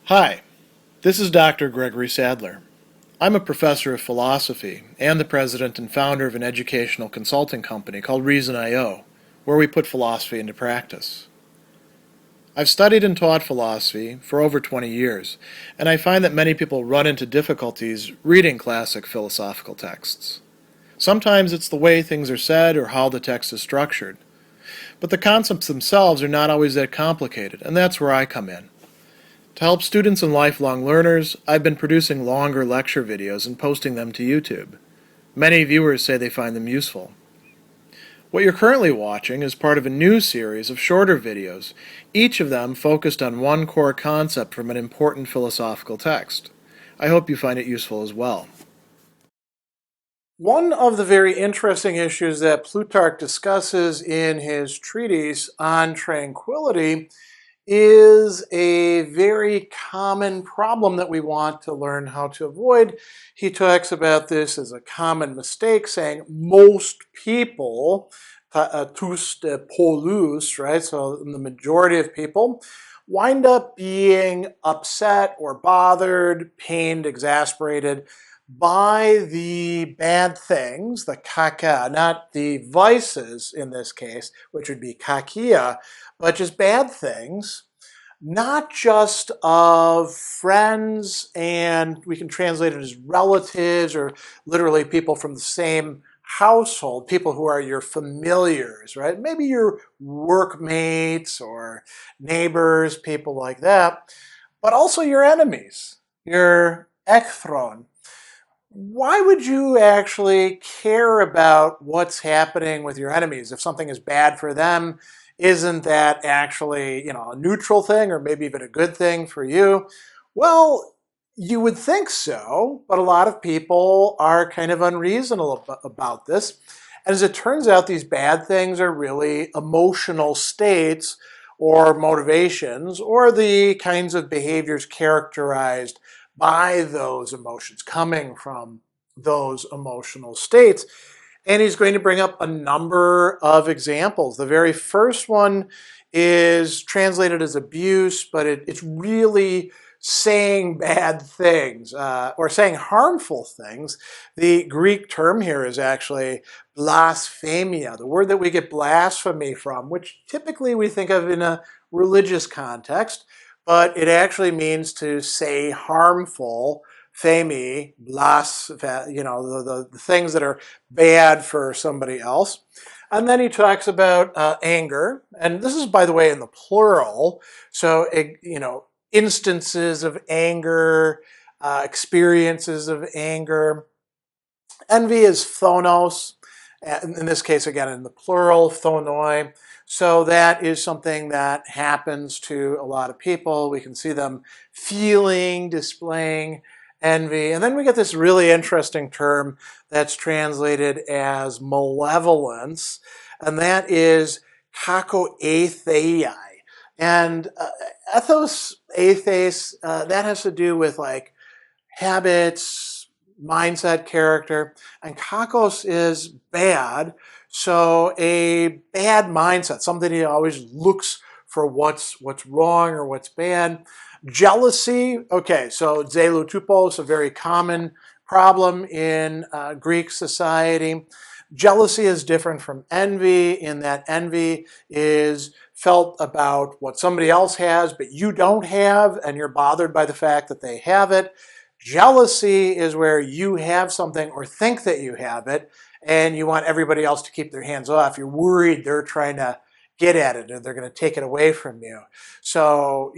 Hi, this is Dr. Gregory Sadler. I'm a professor of philosophy and the president and founder of an educational consulting company called Reason.io, where we put philosophy into practice. I've studied and taught philosophy for over 20 years, and I find that many people run into difficulties reading classic philosophical texts. Sometimes it's the way things are said or how the text is structured. But the concepts themselves are not always that complicated, and that's where I come in. To help students and lifelong learners, I've been producing longer lecture videos and posting them to YouTube. Many viewers say they find them useful. What you're currently watching is part of a new series of shorter videos, each of them focused on one core concept from an important philosophical text. I hope you find it useful as well. One of the very interesting issues that Plutarch discusses in his treatise On Tranquility is a very common problem that we want to learn how to avoid. He talks about this as a common mistake, saying most people, tous de polus, right? So the majority of people wind up being upset or bothered, pained, exasperated by the bad things, the kaka, not the vices in this case, which would be kakia, but just bad things, not just of friends, and we can translate it as relatives or literally people from the same household, people who are your familiars, right? Maybe your workmates or neighbors, people like that, but also your enemies, your echthron. Why would you actually care about what's happening with your enemies? If something is bad for them, isn't that actually, a neutral thing or maybe even a good thing for you? Well, you would think so, but a lot of people are kind of unreasonable about this. And as it turns out, these bad things are really emotional states or motivations or the kinds of behaviors characterized by those emotions, coming from those emotional states. And he's going to bring up a number of examples. The very first one is translated as abuse, but it's really saying bad things or saying harmful things. The Greek term here is actually blasphemia, the word that we get blasphemy from, which typically we think of in a religious context, but it actually means to say harmful, phemi, blas, the things that are bad for somebody else. And then he talks about anger, and this is, by the way, in the plural. So, instances of anger, experiences of anger. Envy is phonos, in this case, again, in the plural, phonoi. So that is something that happens to a lot of people. We can see them feeling, displaying envy. And then we get this really interesting term that's translated as malevolence, and that is kakoathei. And ethos, athes, that has to do with like habits, mindset, character, and kakos is bad. So a bad mindset, something that always looks for what's wrong or what's bad. Jealousy, okay, so zelotupos, a very common problem in Greek society. Jealousy is different from envy in that envy is felt about what somebody else has but you don't have, and you're bothered by the fact that they have it. Jealousy is where you have something or think that you have it, and you want everybody else to keep their hands off. You're worried they're trying to get at it or they're going to take it away from you. So,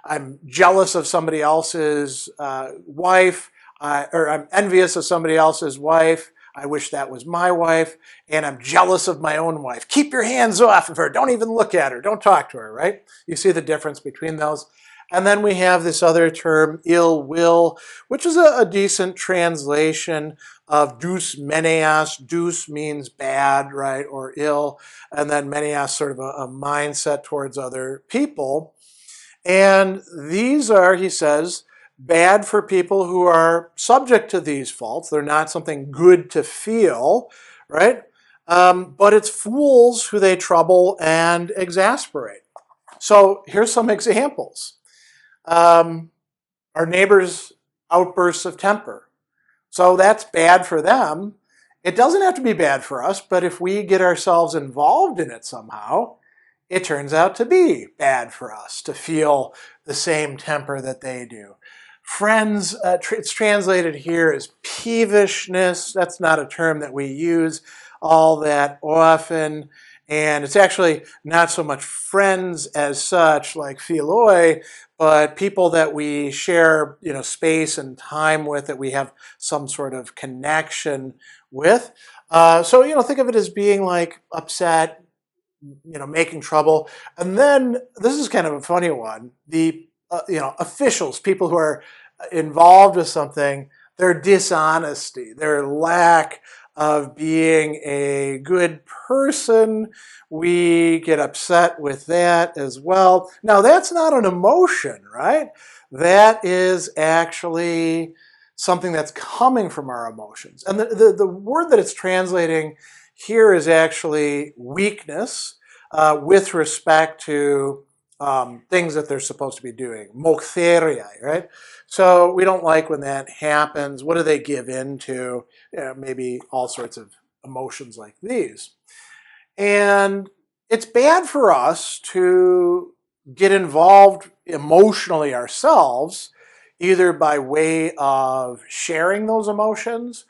I'm jealous of somebody else's wife, or I'm envious of somebody else's wife. I wish that was my wife, and I'm jealous of my own wife. Keep your hands off of her. Don't even look at her. Don't talk to her, right? You see the difference between those. And then we have this other term, ill will, which is a decent translation of nous meneas. Nous means bad, right, or ill. And then meneas, sort of a mindset towards other people. And these are, he says, bad for people who are subject to these faults. They're not something good to feel, right? But it's fools who they trouble and exasperate. So here's some examples. our neighbors' outbursts of temper. So that's bad for them. It doesn't have to be bad for us, but if we get ourselves involved in it somehow, it turns out to be bad for us to feel the same temper that they do. Friends, it's translated here as peevishness. That's not a term that we use all that often. And it's actually not so much friends as such, like philoi, but people that we share, space and time with, that we have some sort of connection with. So think of it as being like upset, making trouble. And then this is kind of a funny one. The officials, people who are involved with something, their dishonesty, their lack of being a good person, we get upset with that as well. Now, that's not an emotion, right? That is actually something that's coming from our emotions. And the word that it's translating here is actually weakness with respect to things that they're supposed to be doing. Moktheriai, right? So we don't like when that happens. What do they give in to? Maybe all sorts of emotions like these. And it's bad for us to get involved emotionally ourselves, either by way of sharing those emotions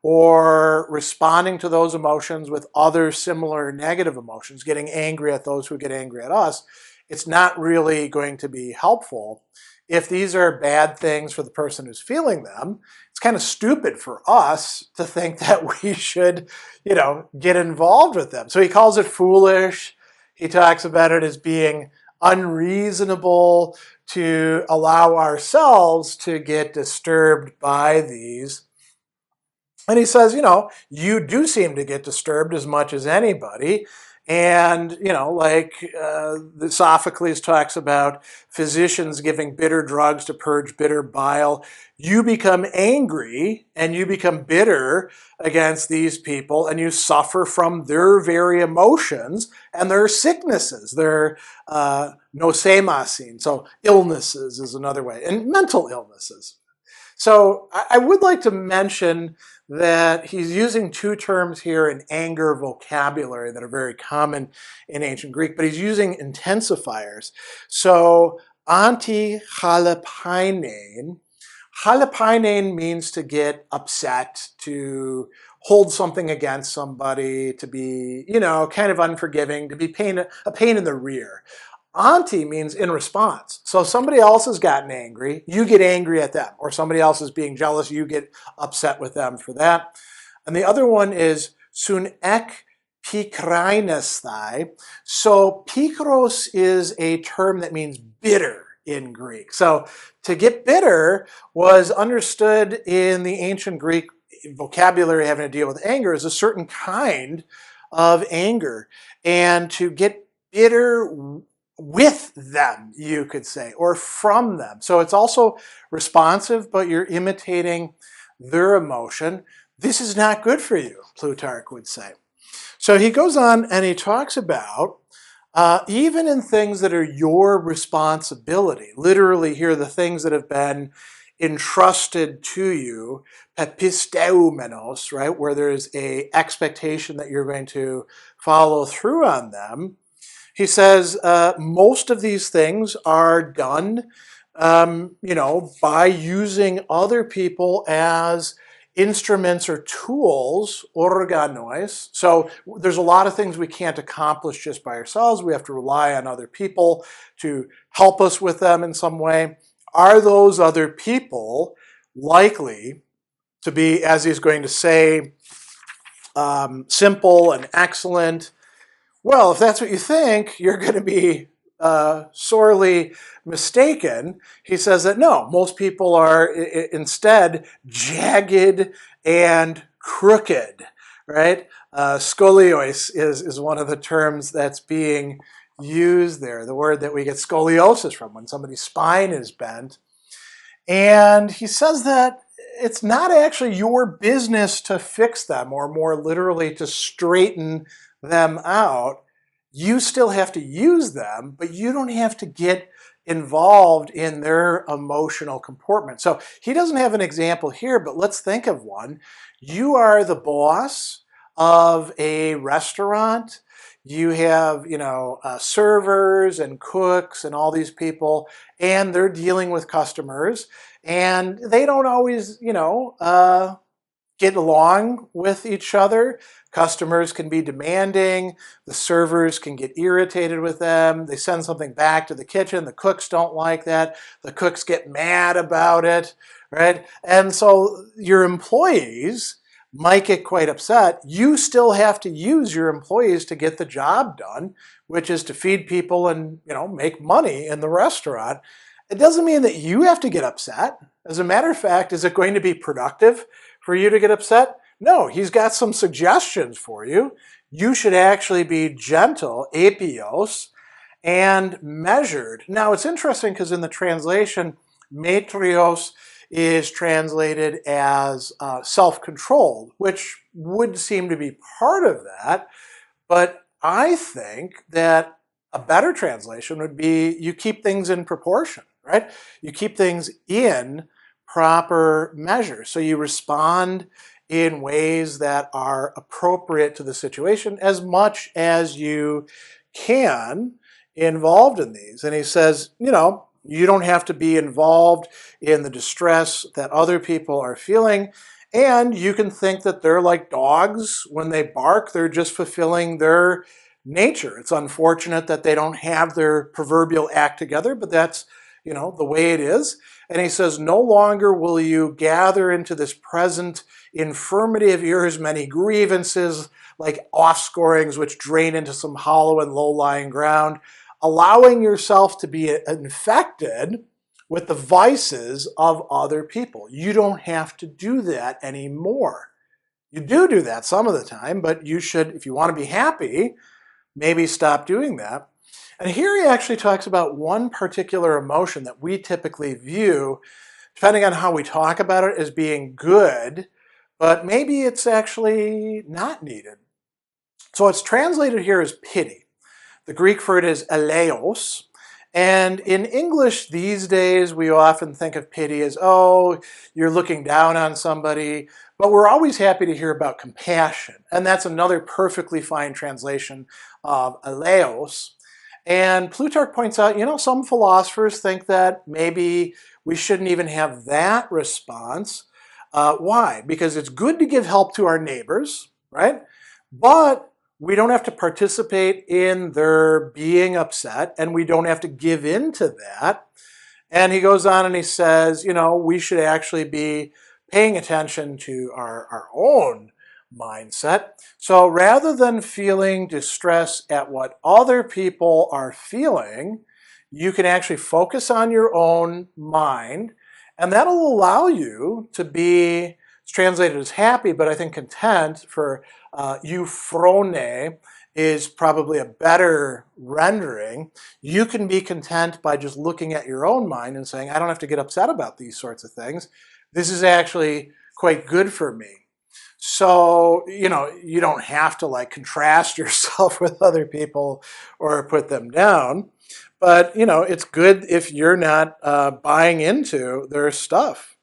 or responding to those emotions with other similar negative emotions, getting angry at those who get angry at us. It's not really going to be helpful. If these are bad things for the person who's feeling them, it's kind of stupid for us to think that we should, get involved with them. So he calls it foolish. He talks about it as being unreasonable to allow ourselves to get disturbed by these. And he says, you do seem to get disturbed as much as anybody. And, the Sophocles talks about physicians giving bitter drugs to purge bitter bile. You become angry and you become bitter against these people, and you suffer from their very emotions and their sicknesses, their nosemasin. So illnesses is another way, and mental illnesses. So I would like to mention that he's using two terms here in anger vocabulary that are very common in ancient Greek, but he's using intensifiers. So anti-halapainen. Halapainen means to get upset, to hold something against somebody, to be, kind of unforgiving, to be a pain in the rear. Anti means in response. So if somebody else has gotten angry, you get angry at them. Or somebody else is being jealous, you get upset with them for that. And the other one is sun ek pikrainesthai. So pikros is a term that means bitter in Greek. So to get bitter was understood in the ancient Greek vocabulary having to deal with anger as a certain kind of anger. And to get bitter with them, you could say, or from them. So it's also responsive, but you're imitating their emotion. This is not good for you, Plutarch would say. So he goes on and he talks about even in things that are your responsibility, literally here, the things that have been entrusted to you, pepisteumenos, right, where there's a expectation that you're going to follow through on them. He says most of these things are done, by using other people as instruments or tools, organois. So there's a lot of things we can't accomplish just by ourselves. We have to rely on other people to help us with them in some way. Are those other people likely to be, as he's going to say, simple and excellent? Well, if that's what you think, you're going to be sorely mistaken. He says that no, most people are instead jagged and crooked, right? Scoliosis is one of the terms that's being used there, the word that we get scoliosis from, when somebody's spine is bent. And he says that it's not actually your business to fix them, or more literally to straighten them out. You still have to use them, but you don't have to get involved in their emotional comportment. So he doesn't have an example here, but let's think of one. You are the boss of a restaurant. You have, servers and cooks and all these people, and they're dealing with customers, and they don't always, get along with each other. Customers can be demanding, the servers can get irritated with them, they send something back to the kitchen, the cooks don't like that, the cooks get mad about it, right? And so your employees might get quite upset. You still have to use your employees to get the job done, which is to feed people and, make money in the restaurant. It doesn't mean that you have to get upset. As a matter of fact, is it going to be productive for you to get upset? No, he's got some suggestions for you. You should actually be gentle, apios, and measured. Now, it's interesting because in the translation, metrios is translated as self-controlled, which would seem to be part of that. But I think that a better translation would be you keep things in proportion, right? You keep things in proper measure. So you respond in ways that are appropriate to the situation as much as you can involved in these. And he says, you don't have to be involved in the distress that other people are feeling. And you can think that they're like dogs. When they bark, they're just fulfilling their nature. It's unfortunate that they don't have their proverbial act together, but that's, the way it is. And he says, no longer will you gather into this present infirmity of yours many grievances like offscorings which drain into some hollow and low-lying ground, allowing yourself to be infected with the vices of other people. You don't have to do that anymore. You do that some of the time, but you should, if you want to be happy, maybe stop doing that. And here he actually talks about one particular emotion that we typically view, depending on how we talk about it, as being good, but maybe it's actually not needed. So it's translated here as pity. The Greek for it is eleos. And in English these days, we often think of pity as, oh, you're looking down on somebody, but we're always happy to hear about compassion. And that's another perfectly fine translation of eleos. And Plutarch points out, some philosophers think that maybe we shouldn't even have that response. Why? Because it's good to give help to our neighbors, right? But we don't have to participate in their being upset, and we don't have to give in to that. And he goes on and he says, we should actually be paying attention to our own mindset. So rather than feeling distress at what other people are feeling, you can actually focus on your own mind, and that'll allow you to be, it's translated as happy, but I think content for euphrone is probably a better rendering. You can be content by just looking at your own mind and saying, I don't have to get upset about these sorts of things. This is actually quite good for me. So, you don't have to contrast yourself with other people or put them down. But, it's good if you're not buying into their stuff.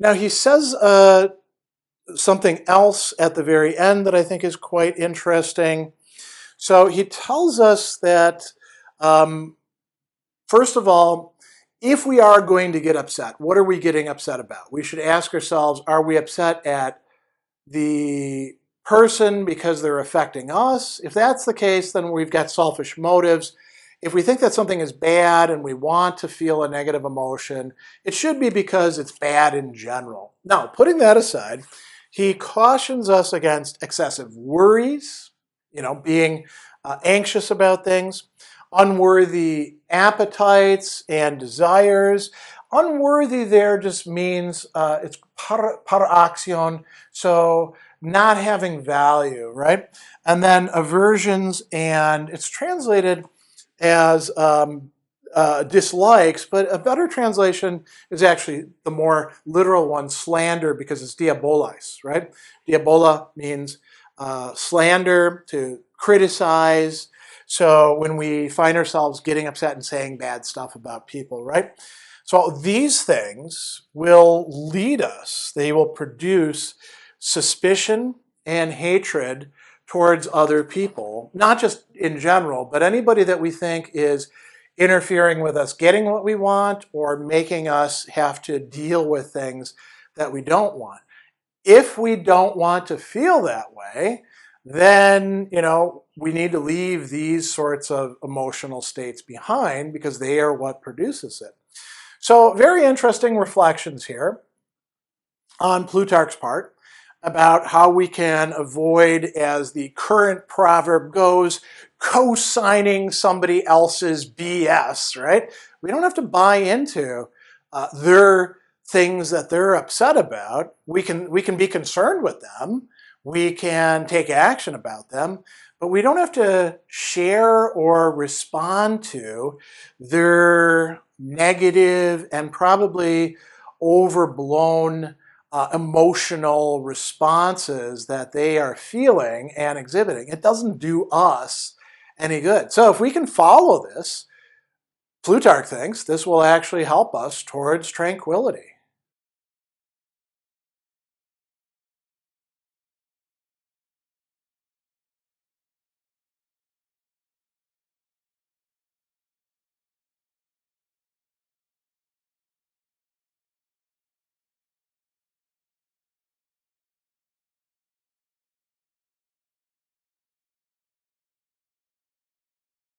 Now, he says something else at the very end that I think is quite interesting. So he tells us that, first of all, if we are going to get upset, what are we getting upset about? We should ask ourselves, are we upset at the person because they're affecting us? If that's the case, then we've got selfish motives. If we think that something is bad and we want to feel a negative emotion, it should be because it's bad in general. Now, putting that aside, he cautions us against excessive worries, being anxious about things, unworthy appetites and desires. Unworthy there just means it's paraxion, so not having value, right? And then aversions, and it's translated as dislikes, but a better translation is actually the more literal one, slander, because it's diabolais, right? Diabola means slander, to criticize. So when we find ourselves getting upset and saying bad stuff about people, right? So these things will lead us, they will produce suspicion and hatred towards other people, not just in general, but anybody that we think is interfering with us getting what we want or making us have to deal with things that we don't want. If we don't want to feel that way, then, we need to leave these sorts of emotional states behind because they are what produces it. So very interesting reflections here on Plutarch's part about how we can avoid, as the current proverb goes, co-signing somebody else's BS, right? We don't have to buy into their things that they're upset about. We can be concerned with them. We can take action about them, but we don't have to share or respond to their negative and probably overblown emotional responses that they are feeling and exhibiting. It doesn't do us any good. So if we can follow this, Plutarch thinks this will actually help us towards tranquility.